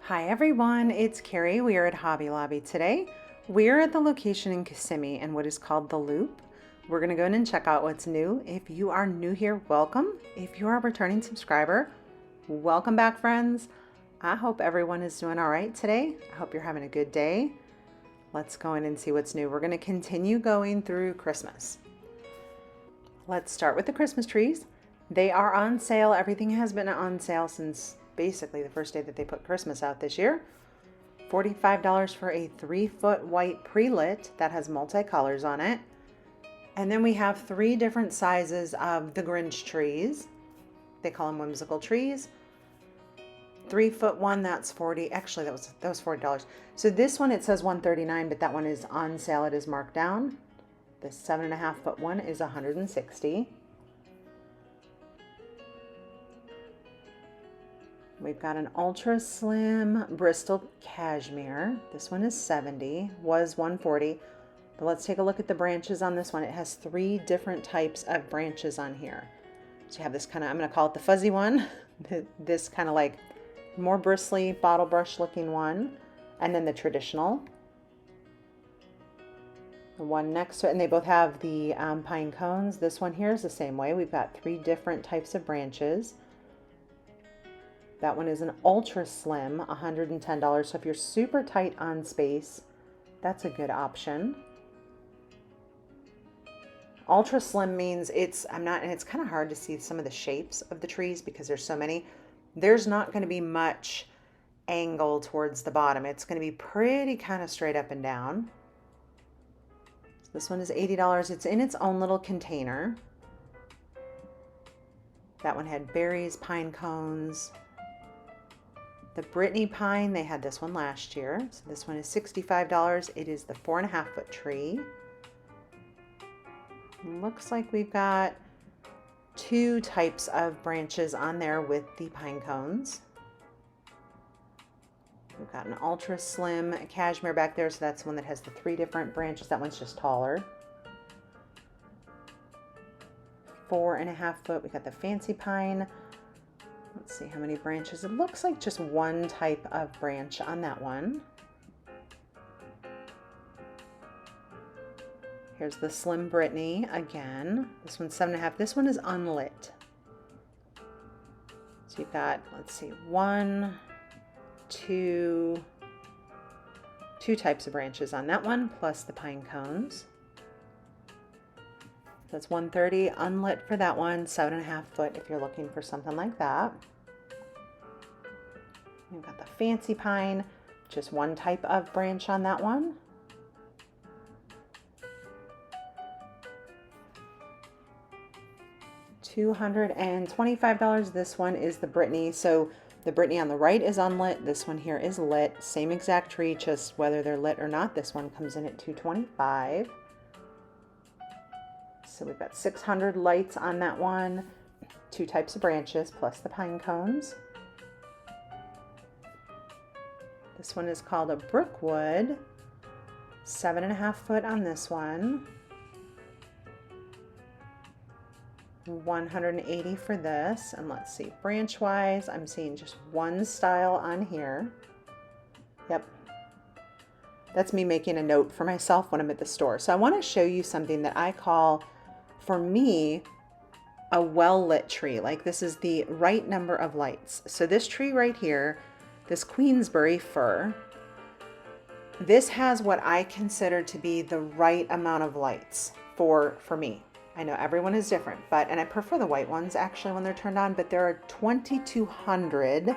Hi everyone, it's Carrie. We are at Hobby Lobby today. We're at the location in Kissimmee in what is called the Loop. We're going to go in and check out what's new. If you are new here, welcome. If you are a returning subscriber, welcome back, friends. I hope everyone is doing all right today. I hope you're having a good day. Let's go in and see what's new. We're going to continue going through Christmas. Let's start with the Christmas trees. They are on sale. Everything has been on sale since basically the first day that they put Christmas out this year. $45 for a 3-foot white pre-lit that has multicolors on it. And then we have 3 different sizes of the Grinch trees. They call them whimsical trees. 3-foot one, that's 40. Actually, that was $40. So this one, it says $139, but that one is on sale. It is marked down. The 7.5-foot one is $160. We've got an ultra slim Bristol cashmere. This one is $70, was $140. But let's take a look at the branches on this one. It has 3 different types of branches on here. So you have this kind of, I'm going to call it the fuzzy one, this kind of like more bristly bottle brush looking one, and then the traditional. The one next to it, and they both have the pine cones. This one here is the same way. We've got 3 different types of branches. That one is an ultra slim, $110. So if you're super tight on space, that's a good option. Ultra slim means and it's kind of hard to see some of the shapes of the trees because there's so many. There's not going to be much angle towards the bottom. It's going to be pretty kind of straight up and down. So this one is $80. It's in its own little container. That one had berries, pine cones. The Brittany pine, they had this one last year. So this one is $65. It is the 4.5-foot tree. Looks like we've got 2 types of branches on there with the pine cones. We've got an ultra slim cashmere back there. So that's one that has the 3 different branches. That one's just taller. 4.5-foot, we got the fancy pine. Let's see how many branches. It looks like just 1 type of branch on that one. Here's the Slim Brittany again. This one's 7.5. This one is unlit. So you've got, let's see, 1, 2 types of branches on that one, plus the pine cones. That's $130 unlit for that one, 7.5-foot if you're looking for something like that. You've got the fancy pine, just 1 type of branch on that one. $225. This one is the Brittany. So the Brittany on the right is unlit. This one here is lit. Same exact tree, just whether they're lit or not. This one comes in at $225. So we've got 600 lights on that one, 2 types of branches plus the pine cones. This one is called a Brookwood, 7.5-foot on this one. $180 for this. And let's see, branch wise, I'm seeing just 1 style on here. Yep. That's me making a note for myself when I'm at the store. So I want to show you something that I call, for me, a well-lit tree. Like this is the right number of lights. So this tree right here, this Queensbury fir, this has what I consider to be the right amount of lights for me. I know everyone is different, and I prefer the white ones actually when they're turned on, but there are 2,200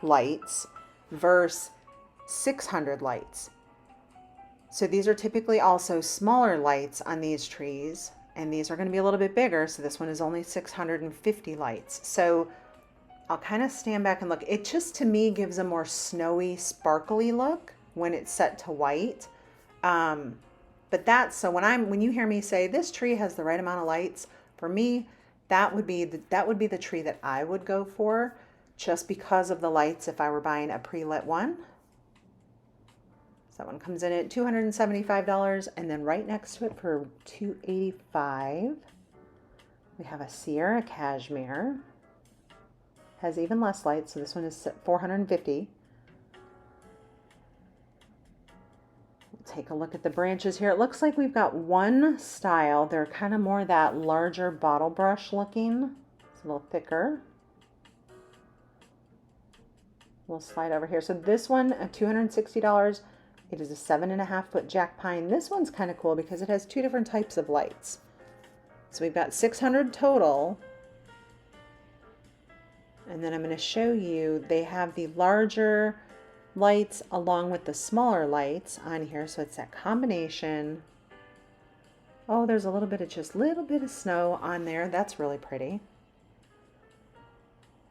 lights versus 600 lights. So these are typically also smaller lights on these trees, and these are going to be a little bit bigger. So this one is only 650 lights. So I'll kind of stand back and look. It just, to me, gives a more snowy, sparkly look when it's set to white. But that's, so when you hear me say this tree has the right amount of lights, for me, that would be the tree that I would go for, just because of the lights if I were buying a pre-lit one. So that one comes in at $275, and then right next to it for $285, we have a Sierra cashmere. Has even less light, so this one is $450. Take a look at the branches here. It looks like we've got one style. They're kind of more that larger bottle brush looking. It's a little thicker. We'll slide over here. So this one at $260. It is a 7.5-foot jack pine. This one's kind of cool because it has two different types of lights. So we've got 600 total. And then I'm going to show you, they have the larger lights along with the smaller lights on here. So it's that combination. Oh, there's a little bit of just little bit of snow on there. That's really pretty.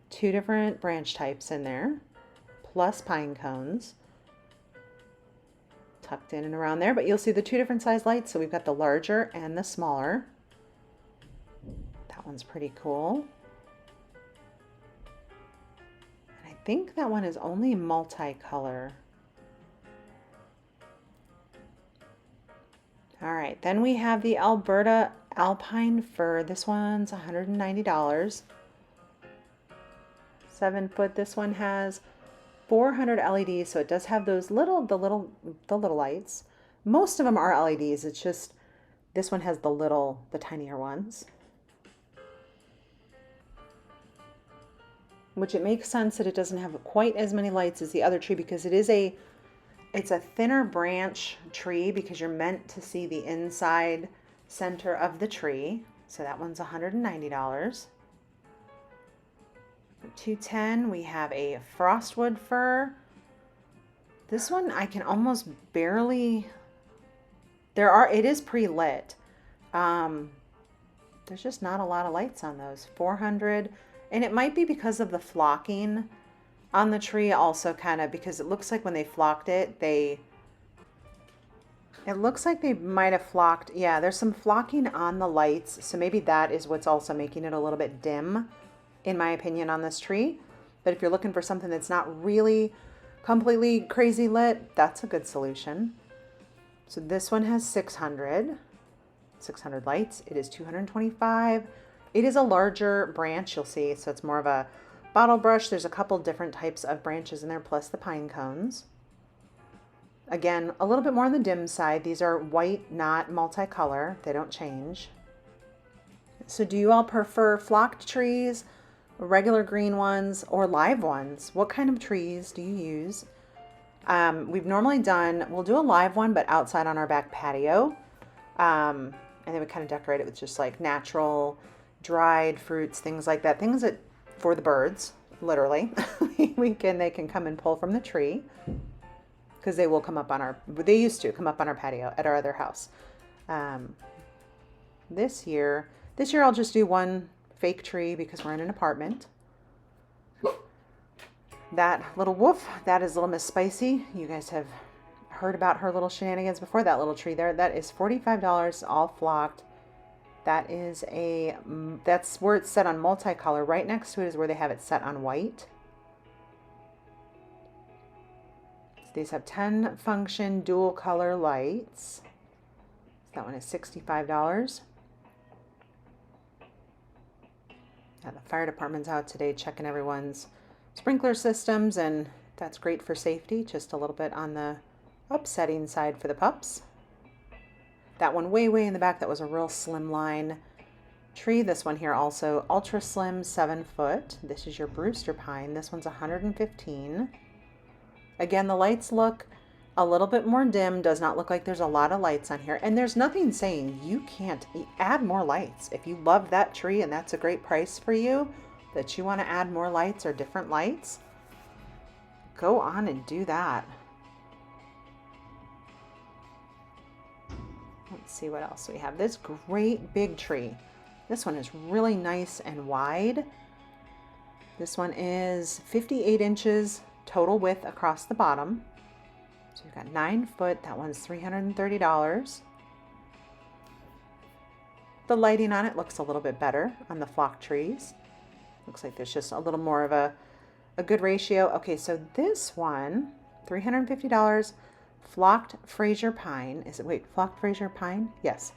Two different branch types in there, plus pine cones tucked in and around there. But you'll see the two different size lights. So we've got the larger and the smaller. That one's pretty cool. And I think that one is only multicolor. All right, then we have the Alberta Alpine Fir. This one's $190. 7-foot. This one has 400 LEDs, so it does have those little lights. Most of them are LEDs. It's just this one has the tinier ones. Which it makes sense that it doesn't have quite as many lights as the other tree because it's a thinner branch tree because you're meant to see the inside center of the tree. So that one's $190. 210, we have a frostwood fir. This one I can almost barely, it is pre-lit. There's just not a lot of lights on those. 400, and it might be because of the flocking on the tree also kind of, because it looks like when they flocked it, it looks like they might have flocked. Yeah, there's some flocking on the lights. So maybe that is what's also making it a little bit dim, in my opinion, on this tree. But if you're looking for something that's not really completely crazy lit, that's a good solution. So this one has 600 lights. It is $225. It is a larger branch, you'll see. So it's more of a bottle brush. There's a couple different types of branches in there, plus the pine cones. Again, a little bit more on the dim side. These are white, not multicolor. They don't change. So do you all prefer flocked trees, regular green ones, or live ones? What kind of trees do you use? We've normally we'll do a live one, but outside on our back patio. And then we kind of decorate it with just like natural dried fruits, things like that. Things that for the birds, literally. They can come and pull from the tree because they will come up on they used to come up on our patio at our other house. This year I'll just do one fake tree because we're in an apartment. That little wolf, that is Little Miss Spicy. You guys have heard about her little shenanigans before. That little tree there, that is $45, all flocked. That's where it's set on multicolor. Right next to it is where they have it set on white. So these have 10 function dual color lights. That one is $65. Yeah, the fire department's out today checking everyone's sprinkler systems, and that's great for safety. Just a little bit on the upsetting side for the pups. That one way in the back, that was a real slim line tree. This one here also ultra slim, 7-foot. This is your Brewster pine. This one's $115. Again, the lights look a little bit more dim. Does not look like there's a lot of lights on here. And there's nothing saying you can't add more lights. If you love that tree and that's a great price for you, that you want to add more lights or different lights, go on and do that. Let's see what else we have. This great big tree. This one is really nice and wide. This one is 58 inches total width across the bottom. So you've got 9-foot. That one's $330. The lighting on it looks a little bit better on the flock trees. Looks like there's just a little more of a good ratio. Okay, so this one, $350. Flocked Fraser pine. Flocked Fraser pine? Yes.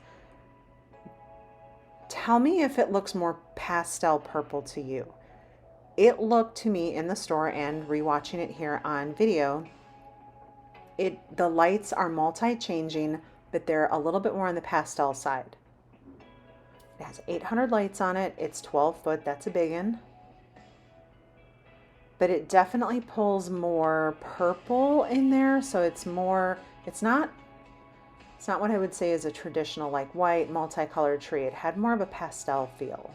Tell me if it looks more pastel purple to you. It looked to me in the store and rewatching it here on video, the lights are multi-changing, but they're a little bit more on the pastel side. It has 800 lights on it. It's 12 foot. That's a big one. But it definitely pulls more purple in there. So it's more, it's not what I would say is a traditional like white multicolored tree. It had more of a pastel feel.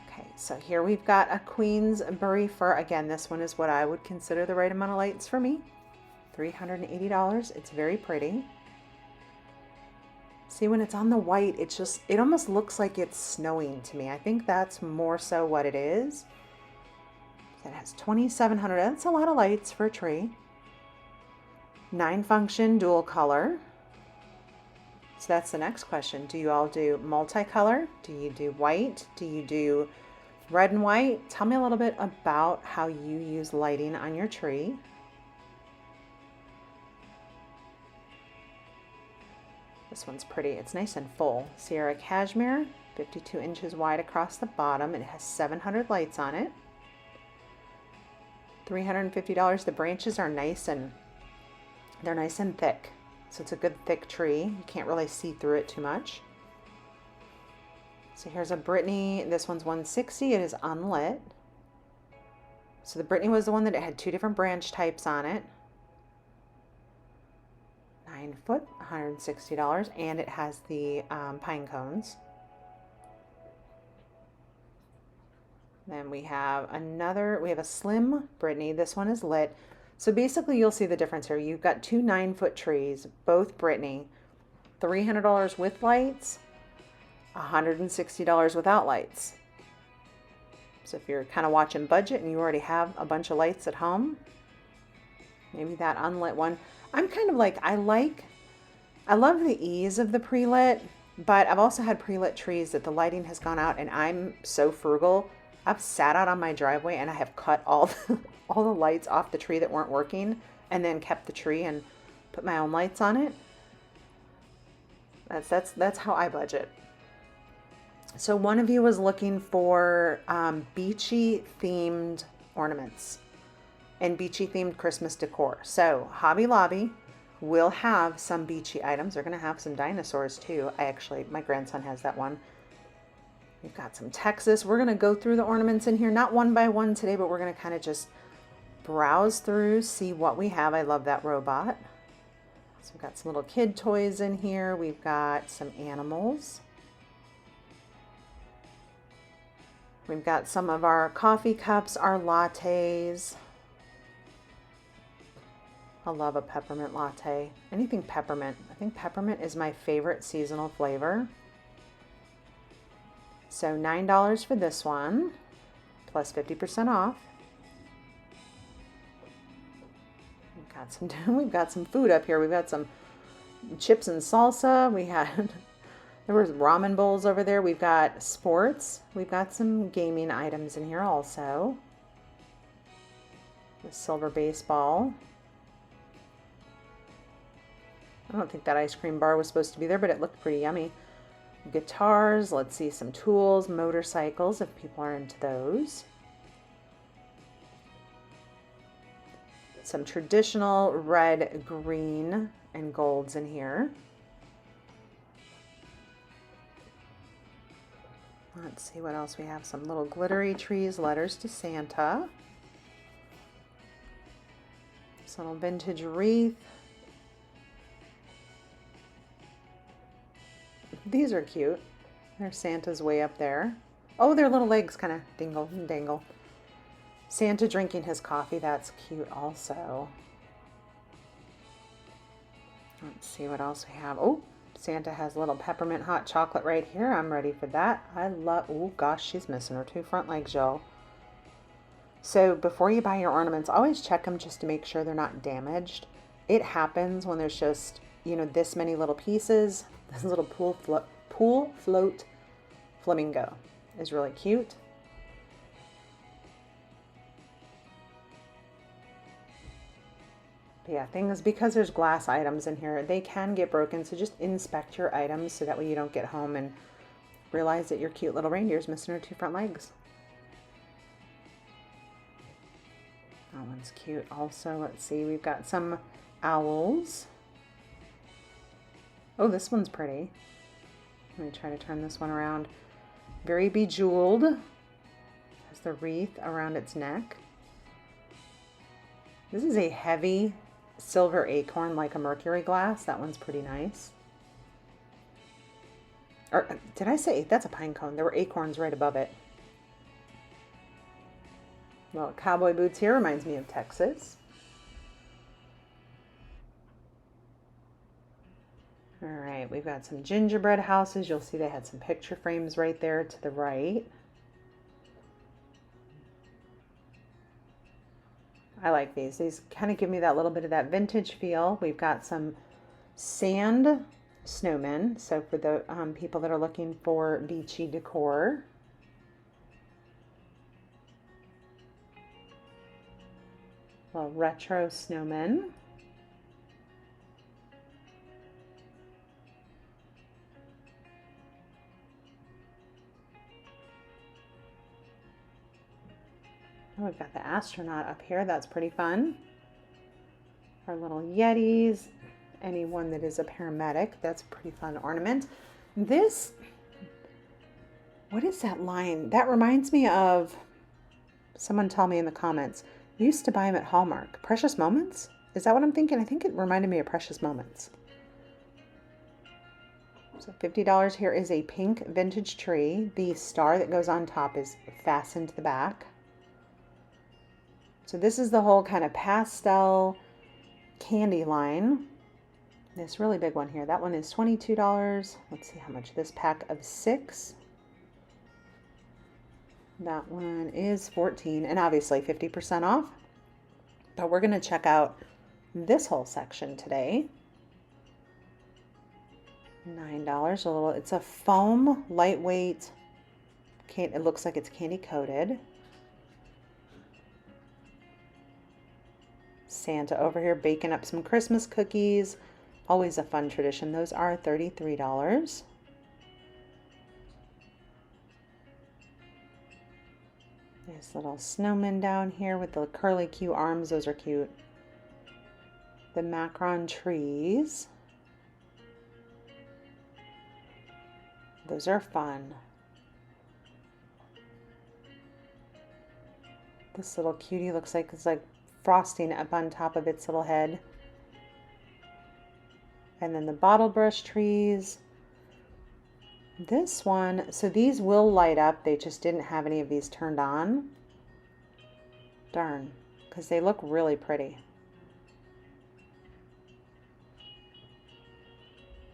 Okay, so here we've got a Queensbury fir. Again, this one is what I would consider the right amount of lights for me. $380. It's very pretty. See, when it's on the white, it almost looks like it's snowing to me. I think that's more so what it is. It has 2,700. That's a lot of lights for a tree. 9 function dual color. So that's the next question. Do you all do multicolor? Do you do white? Do you do red and white? Tell me a little bit about how you use lighting on your tree. This one's pretty. It's nice and full. Sierra Cashmere, 52 inches wide across the bottom. It has 700 lights on it. $350. The branches are nice and they're nice and thick. So it's a good thick tree. You can't really see through it too much. So here's a Brittany. This one's $160. It is unlit. So the Brittany was the one that it had 2 different branch types on it. 9 foot, $160, and it has the pine cones. Then we have a slim Brittany. This one is lit. So basically you'll see the difference here. You've got 2 9-foot trees, both Brittany, $300 with lights, $160 without lights. So if you're kind of watching budget and you already have a bunch of lights at home, maybe that unlit one. I'm kind of like, I love the ease of the pre-lit, but I've also had pre-lit trees that the lighting has gone out and I'm so frugal. I've sat out on my driveway and I have cut all the lights off the tree that weren't working and then kept the tree and put my own lights on it. That's how I budget. So one of you was looking for beachy themed ornaments and beachy themed Christmas decor. So Hobby Lobby will have some beachy items. They're going to have some dinosaurs too. My grandson has that one. We've got some Texas. We're going to go through the ornaments in here, not one by one today, but we're going to kind of just browse through, see what we have. I love that robot. So we've got some little kid toys in here. We've got some animals. We've got some of our coffee cups, our lattes. I love a peppermint latte. Anything peppermint. I think peppermint is my favorite seasonal flavor. So $9 for this one, plus 50% off. We've got some food up here. We've got some chips and salsa. There was ramen bowls over there. We've got sports. We've got some gaming items in here also. The silver baseball. I don't think that ice cream bar was supposed to be there, but it looked pretty yummy. Guitars, let's see, some tools, motorcycles, if people are into those. Some traditional red, green, and golds in here. Let's see what else we have. Some little glittery trees, letters to Santa. Some little vintage wreath. These are cute. There's Santa's way up there. Oh, their little legs kind of dingle and dangle. Santa drinking his coffee. That's cute also. Let's see what else we have. Oh, Santa has a little peppermint hot chocolate right here. I'm ready for that. Oh gosh, she's missing her 2 front legs, y'all. So before you buy your ornaments, always check them just to make sure they're not damaged. It happens when there's just, this many little pieces. This little pool float flamingo is really cute. But yeah, things, because there's glass items in here, they can get broken. So just inspect your items so that way you don't get home and realize that your cute little reindeer is missing her 2 front legs. That one one's cute also. Let's see, we've got some owls. Oh, this one's pretty. Let me try to turn this one around. Very bejeweled. Has the wreath around its neck. This is a heavy silver acorn, like a mercury glass. That one's pretty nice. Or did I say that's a pine cone? There were acorns right above it. Well, cowboy boots here reminds me of Texas. All right, we've got some gingerbread houses. You'll see they had some picture frames right there to the right. I like these. These kind of give me that little bit of that vintage feel. We've got some sand snowmen. So for the people that are looking for beachy decor. Well, retro snowmen. Oh, we've got the astronaut up here. That's pretty fun. Our little Yetis. Anyone that is a paramedic. That's a pretty fun ornament. This, what is that line? That reminds me of, someone tell me in the comments. I used to buy them at Hallmark. Precious Moments? Is that what I'm thinking? I think it reminded me of Precious Moments. So $50 here is a pink vintage tree. The star that goes on top is fastened to the back. So this is the whole kind of pastel candy line. This really big one here. That one is $22. Let's see how much this pack of 6. That one is $14 and obviously 50% off. But we're going to check out this whole section today. $9 a little. It's a foam, lightweight. It looks like it's candy coated. Santa over here baking up some Christmas cookies. Always a fun tradition. Those are $33. Nice little snowman down here with the curly Q arms. Those are cute. The macaron trees. Those are fun. This little cutie looks like it's like frosting up on top of its little head. And then the bottle brush trees. This one, so these will light up. They just didn't have any of these turned on. Darn, because they look really pretty.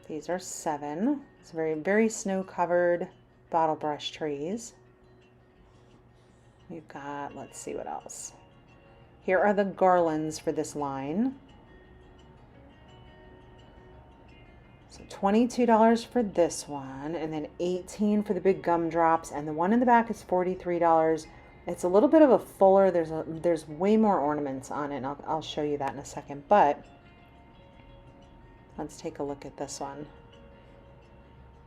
These are $7. It's very, very snow-covered bottle brush trees. We've got, let's see what else. Here are the garlands for this line. So $22 for this one, and then $18 for the big gumdrops, and the one in the back is $43. It's a little bit of a fuller, there's way more ornaments on it, and I'll show you that in a second, but let's take a look at this one.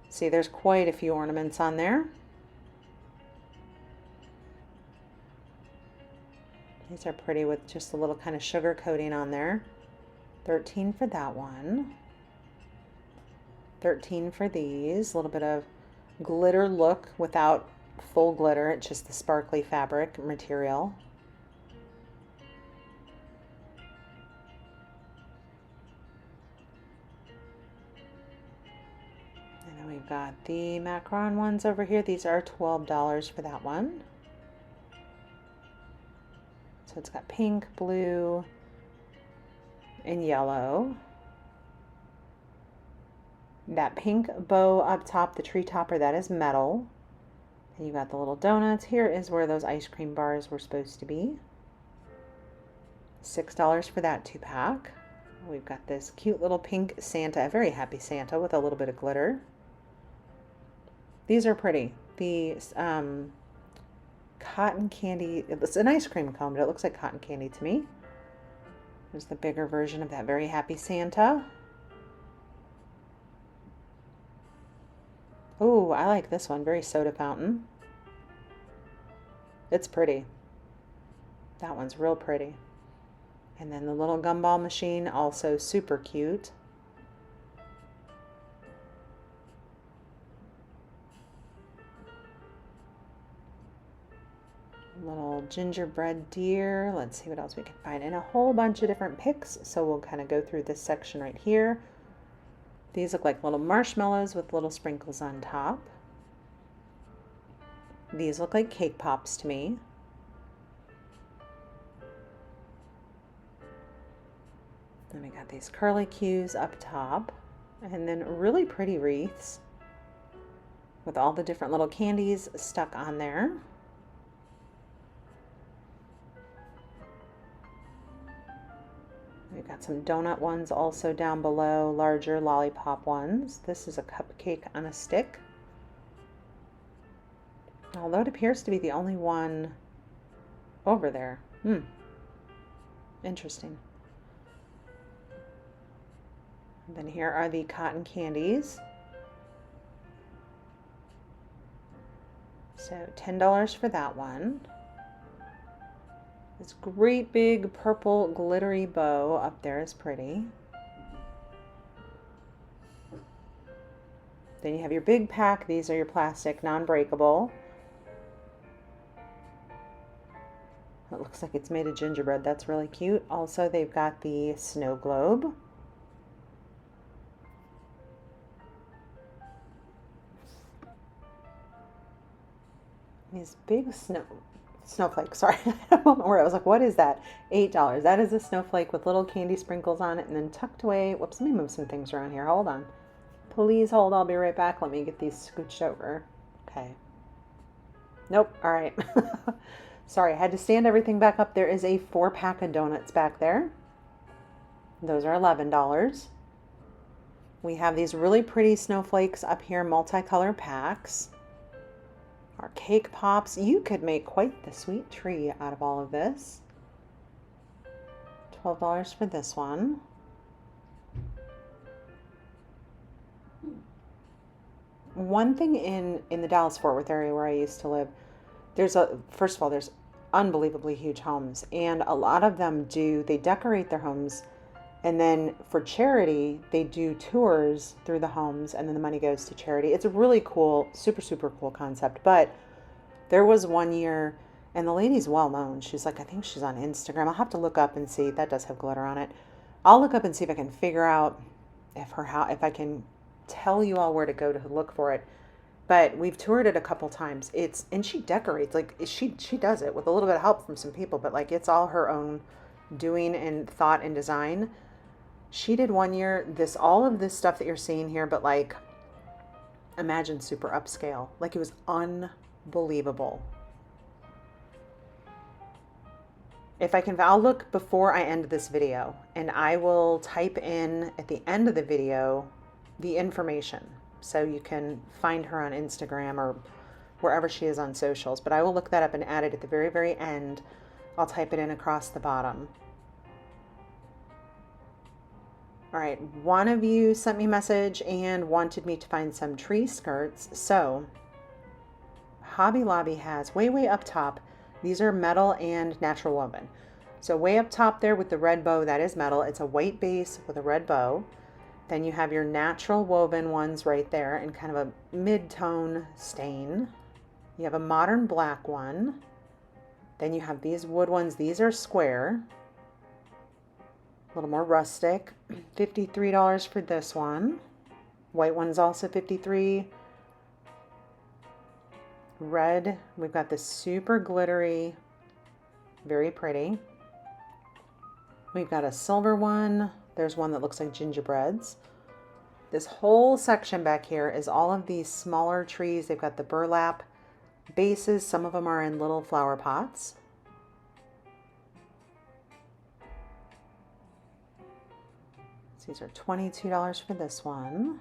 See, there's quite a few ornaments on there. These are pretty with just a little kind of sugar coating on there. $13 for that one. $13 for these. A little bit of glitter look without full glitter. It's just the sparkly fabric material. And then we've got the macaron ones over here. These are $12 for that one. So it's got pink, blue, and yellow. That pink bow up top, the tree topper, that is metal. And you got the little donuts. Here is where those ice cream bars were supposed to be. $6 for that 2-pack. We've got this cute little pink Santa, a very happy Santa with a little bit of glitter. These are pretty. The cotton candy, it's an ice cream cone, but it looks like cotton candy to me. There's the bigger version of that very happy Santa. Oh, I like this one, very soda fountain. It's pretty. That one's real pretty. And then the little gumball machine, also super cute. Little gingerbread deer. Let's see what else we can find. And a whole bunch of different picks. So we'll kind of go through this section right here. These look like little marshmallows with little sprinkles on top. These look like cake pops to me. Then we got these curly cues up top. And then really pretty wreaths with all the different little candies stuck on there. We've got some donut ones also down below, larger lollipop ones. This is a cupcake on a stick. Although it appears to be the only one over there. Interesting. And then here are the cotton candies. So $10 for that one. This great big purple glittery bow up there is pretty. Then you have your big pack. These are your plastic, non-breakable. It looks like it's made of gingerbread. That's really cute. Also, they've got the snow globe. These big snowflake, sorry, I had a moment where I was like, what is that? $8. That is a snowflake with little candy sprinkles on it and then tucked away. Whoops, let me move some things around here. Hold on. Please hold, I'll be right back. Let me get these scooched over. Okay. Nope, all right. Sorry, I had to stand everything back up. There is a 4-pack of donuts back there. Those are $11. We have these really pretty snowflakes up here, multicolored packs. Our cake pops. You could make quite the sweet tree out of all of this. $12 for this one. One thing in the Dallas-Fort Worth area where I used to live, first of all, there's unbelievably huge homes, and a lot of them they decorate their homes, and then for charity, they do tours through the homes, and then the money goes to charity. It's a really cool, super, super cool concept. But there was one year, and the lady's well known. She's like, I think she's on Instagram. I'll have to look up and see. That does have glitter on it. I'll look up and see if I can figure out if I can tell you all where to go to look for it. But we've toured it a couple times. And she decorates, like she does it with a little bit of help from some people, but like it's all her own doing and thought and design. She did one year all of this stuff that you're seeing here, but like imagine super upscale. Like it was unbelievable. If I can, I'll look before I end this video and I will type in at the end of the video the information so you can find her on Instagram or wherever she is on socials. But I will look that up and add it at the very, very end. I'll type it in across the bottom. All right, one of you sent me a message and wanted me to find some tree skirts. So Hobby Lobby has way up top. These are metal and natural woven. So way up top there with the red bow, that is metal. It's a white base with a red bow. Then you have your natural woven ones right there in kind of a mid-tone stain. You have a modern black one. Then you have these wood ones. These are square. A little more rustic. $53 for this one. White one's also $53. Red, we've got this super glittery, very pretty. We've got a silver one. There's one that looks like gingerbreads. This whole section back here is all of these smaller trees. They've got the burlap bases. Some of them are in little flower pots. These are $22 for this one.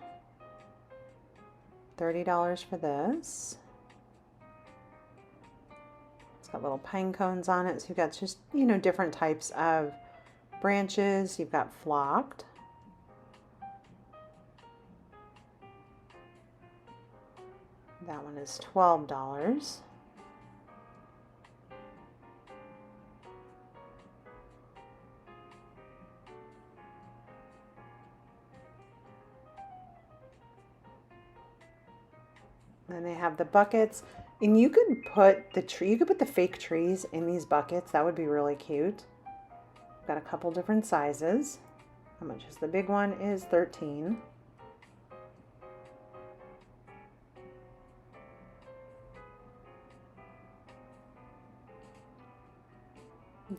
$30 for this. It's got little pine cones on it. So you've got just, different types of branches. You've got flocked. That one is $12. Then they have the buckets, and you could put the fake trees in these buckets. That would be really cute. Got a couple different sizes. How much is the big one? Is 13.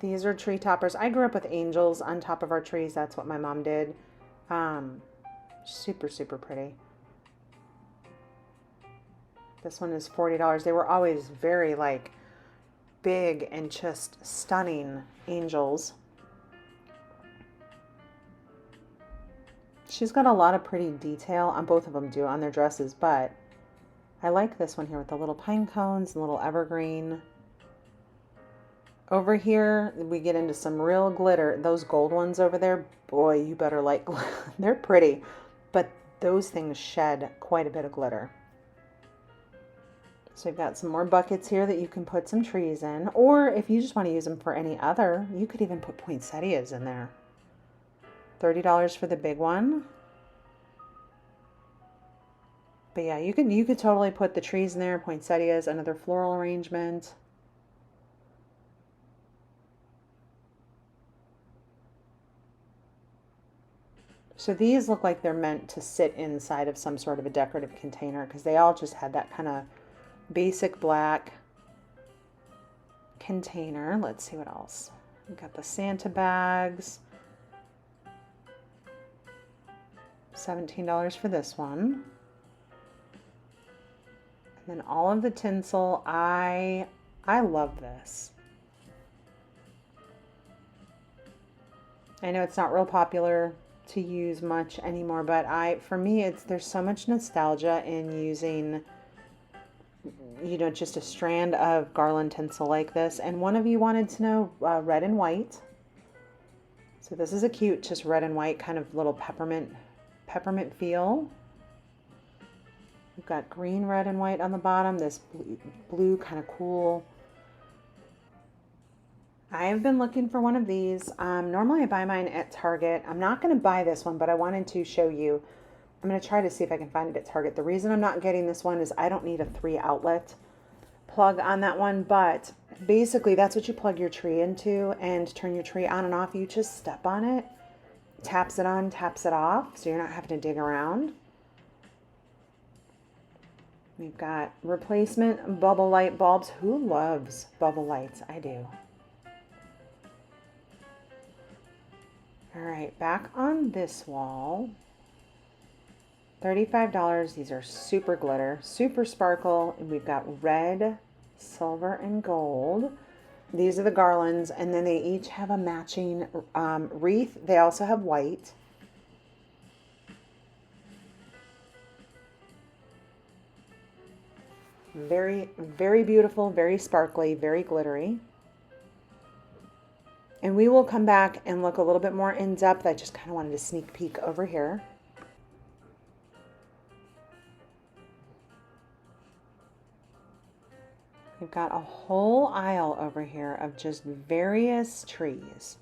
These are tree toppers. I grew up with angels on top of our trees. That's what my mom did. Super, super pretty. This one is $40. They were always very like big and just stunning angels. She's got a lot of pretty detail on both of them do on their dresses, but I like this one here with the little pine cones and little evergreen. Over here, we get into some real glitter. Those gold ones over there, boy, you better like, they're pretty, but those things shed quite a bit of glitter. So you've got some more buckets here that you can put some trees in, or if you just want to use them for any other, you could even put poinsettias in there. $30 for the big one. But yeah, you could totally put the trees in there, poinsettias, another floral arrangement. So these look like they're meant to sit inside of some sort of a decorative container because they all just had that kind of basic black container. Let's see what else. We've got the Santa bags. $17 for this one. And then all of the tinsel. I love this. I know it's not real popular to use much anymore, but for me there's so much nostalgia in using, you know, just a strand of garland tinsel like this. And one of you wanted to know red and white. So this is a cute just red and white kind of little peppermint feel. We've got green, red, and white on the bottom. This blue kind of cool. I have been looking for one of these. Normally I buy mine at Target. I'm not going to buy this one, but I wanted to show you. I'm going to try to see if I can find it at Target. The reason I'm not getting this one is I don't need a 3-outlet plug on that one, but basically that's what you plug your tree into and turn your tree on and off. You just step on it, taps it on, taps it off, so you're not having to dig around. We've got replacement bubble light bulbs. Who loves bubble lights? I do. All right, back on this wall, $35. These are super glitter, super sparkle. And we've got red, silver, and gold. These are the garlands, and then they each have a matching wreath. They also have white. Very, very beautiful, very sparkly, very glittery. And we will come back and look a little bit more in depth. I just kind of wanted to sneak peek over here. We've got a whole aisle over here of just various trees.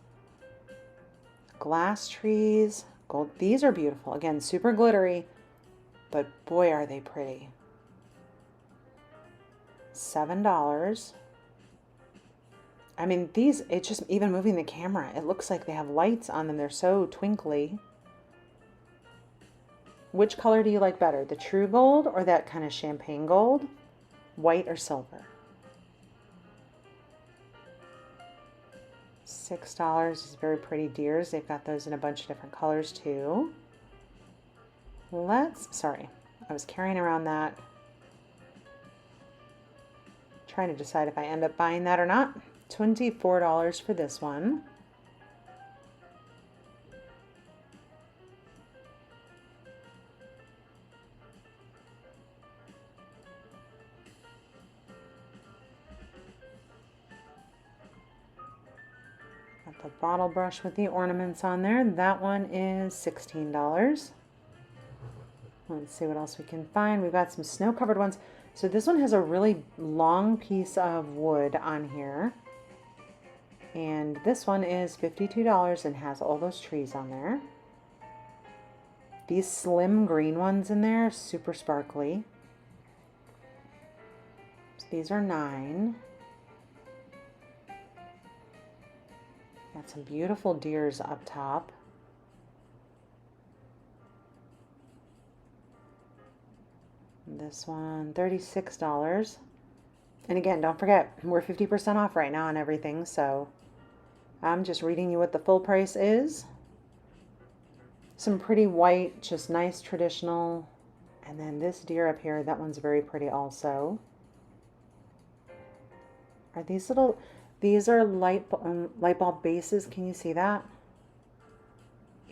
Glass trees, gold. These are beautiful. Again, super glittery, but boy, are they pretty. $7. I mean, these, it's just even moving the camera, it looks like they have lights on them. They're so twinkly. Which color do you like better? The true gold or that kind of champagne gold? White or silver? $6 is very pretty deers. They've got those in a bunch of different colors too. Sorry, I was carrying around that. Trying to decide if I end up buying that or not. $24 for this one. Got the bottle brush with the ornaments on there. That one is $16. Let's see what else we can find. We've got some snow-covered ones. So this one has a really long piece of wood on here. And this one is $52 and has all those trees on there. These slim green ones in there, super sparkly. these are 9. Got some beautiful deers up top. This one, $36. And again, don't forget, we're 50% off right now on everything, so I'm just reading you what the full price is. Some pretty white, just nice traditional. And then this deer up here, that one's very pretty also. Are these little, these are light bulb bases. Can you see that?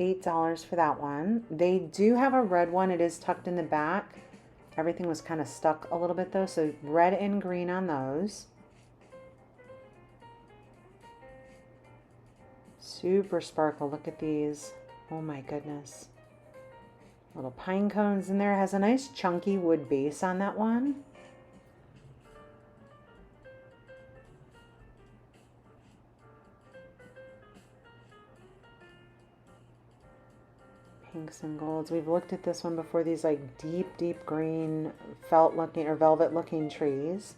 $8 for that one. They do have a red one. It is tucked in the back. Everything was kind of stuck a little bit though, so red and green on those. Super sparkle. Look at these. Oh my goodness. Little pine cones in there. It has a nice chunky wood base on that one. Pinks and golds. We've looked at this one before. These like deep green felt looking or velvet looking trees.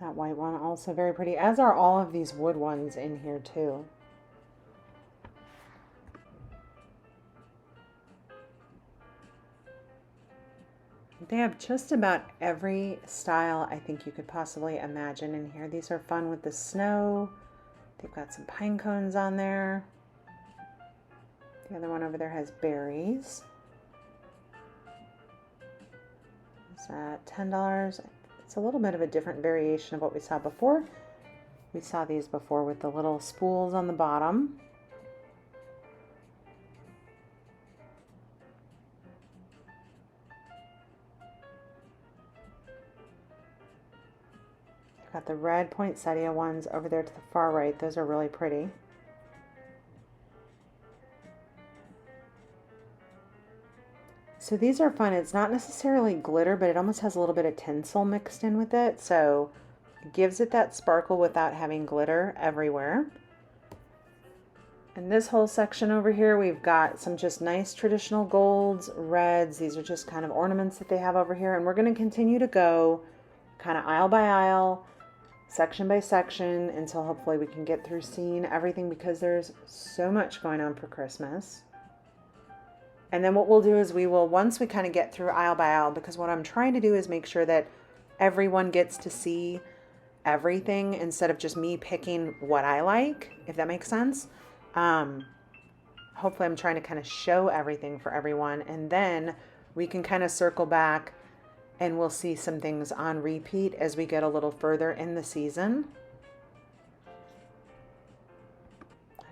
That white one also very pretty, as are all of these wood ones in here too. They have just about every style I think you could possibly imagine in here. These are fun with the snow. They've got some pine cones on there. The other one over there has berries. Is that $10? It's a little bit of a different variation of what we saw before. We saw these before with the little spools on the bottom. Got the red poinsettia ones over there to the far right. Those are really pretty. So these are fun. It's not necessarily glitter, but it almost has a little bit of tinsel mixed in with it. So it gives it that sparkle without having glitter everywhere. In this whole section over here, we've got some just nice traditional golds, reds. These are just kind of ornaments that they have over here. And we're going to continue to go kind of aisle by aisle, section by section, until hopefully we can get through seeing everything, because there's so much going on for Christmas. And then what we'll do is we will, once we kind of get through aisle by aisle, because what I'm trying to do is make sure that everyone gets to see everything instead of just me picking what I like, if that makes sense. Hopefully I'm trying to kind of show everything for everyone, and then we can kind of circle back and we'll see some things on repeat as we get a little further in the season.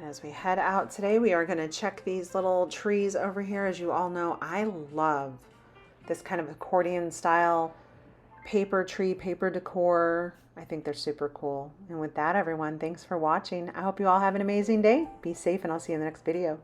As we head out today, we are going to check these little trees over here. As you all know, I love this kind of accordion style paper tree, paper decor. I think they're super cool. And with that, everyone, thanks for watching. I hope you all have an amazing day. Be safe, and I'll see you in the next video.